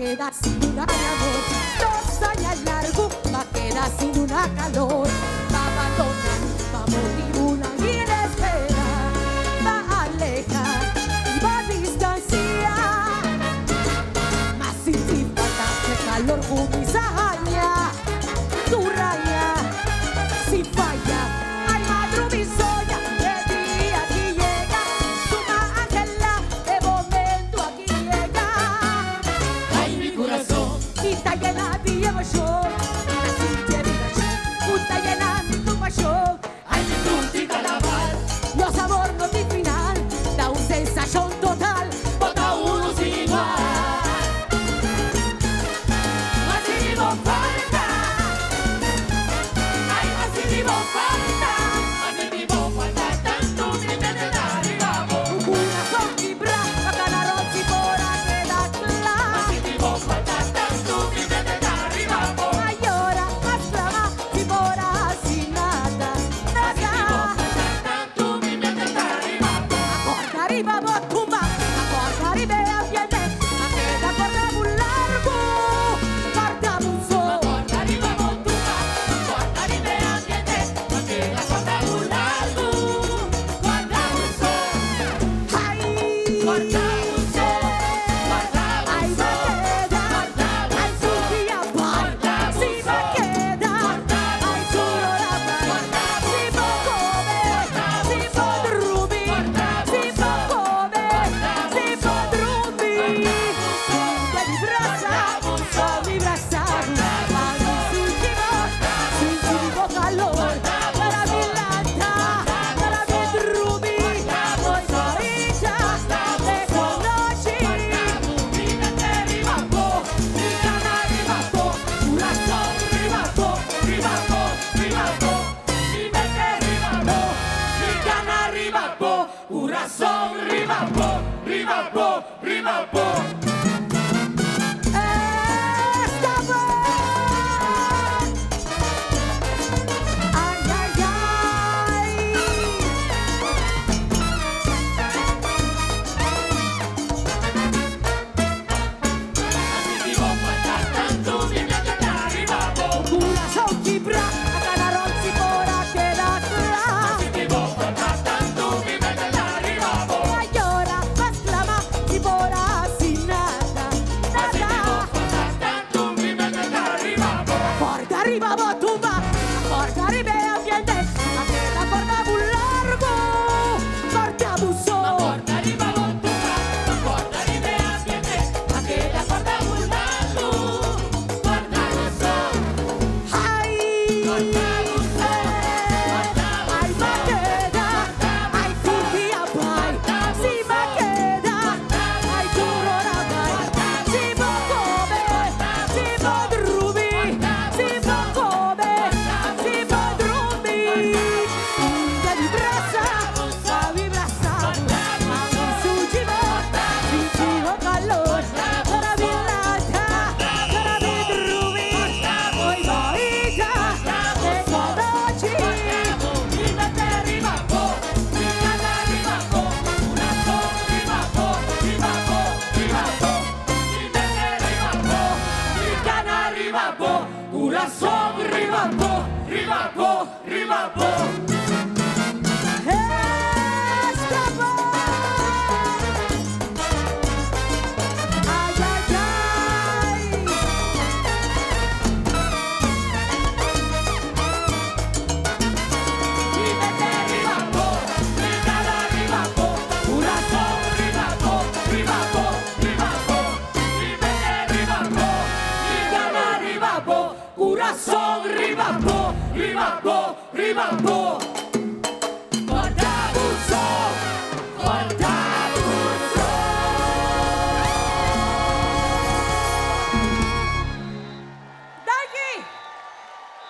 quedar sin una amor. 2 años largos va a quedar sin una calor. Va a abandonar, va a morir una inespera. Va a alejar y va a distanciar. Más sin ti falta calor con mis hazañas. Tu raya, si falla, ay madre mi soya, de día aquí llega. Suma ángela, de momento aquí llega. Ay, mi corazón, Y está llena de emoción. Así te digo yo, está llena de tu pasión. ay, mi frutica la paz, Los sabor no tiene final, da una sensación total. bota uno sin igual. Más si vivo falta, ay, más si vivo falta, más si vivo falta, tanto que me te da arriba vos. Un corazón vibra, bacana rossi por aquella Más clara. si vivo falta, tanto que me te da arriba vos. Ay, ahora más clama, si por así nada, Más si vivo nada. falta, tanto que me te da arriba vos. Accorda arriba tumba, accorda arriba a piede, ma che da corda un largo, guarda un so. Guarda arriba montuca, guarda arriba ambiente, ma che la guarda un largo, guarda un sol, Ay, guarda un sol, guarda ay, un ma sol, queda, guarda ay, un su sol, via vai, si ma queda, ay, solo la vai, si può come, si può drubi, si può come, si può drubi. Che di braccia, mi braccia, ma mi sentivo calore, para mi lanta, para mi drubi, poi marita, te conosci. mi mette arriba po, mi cana arriba po, una sol arriba po, arriba po, mi mette arriba po, mi cana arriba po, una sol arriba po, arriba po. Esta vez, ay, ay, ay. Así vivo falta tanto, mi mette arriba po. Corazón vibra, a canarón si por aquella clara. Así vivo falta tanto, mi mette arriba po. Ay, ahora más clama si por así nada, Así vivo nada. falta tanto, mi mette arriba po. Porta arriba tumba, porta arriba ambiente, ma che la corda un largo, porta un so. Guarda arriba montuca, guarda arriba ambiente, ma che la guarda un largo, guarda un sol, Ay, guarda un sol, ay, ma queda, ay, tu via vai, si ma queda, ay, tu ora vai, si può come, si può drubi, si può come, si può drubi. Punta di braccia, ma mi braccia, ma mi sentivo calore, para mi lata, para mi drubi, poi marita, te conosci. mi mette arriba po, mi cana arriba po, una sol arriba po, mi mette arriba po, mi cana arriba po, una sol arriba po, Esta vez, ay, ay, ay. mi mette arriba po, mi cana arriba po, una sol arriba po, mi mette arriba po, mi cana arriba po, una sol arriba po, arriba po.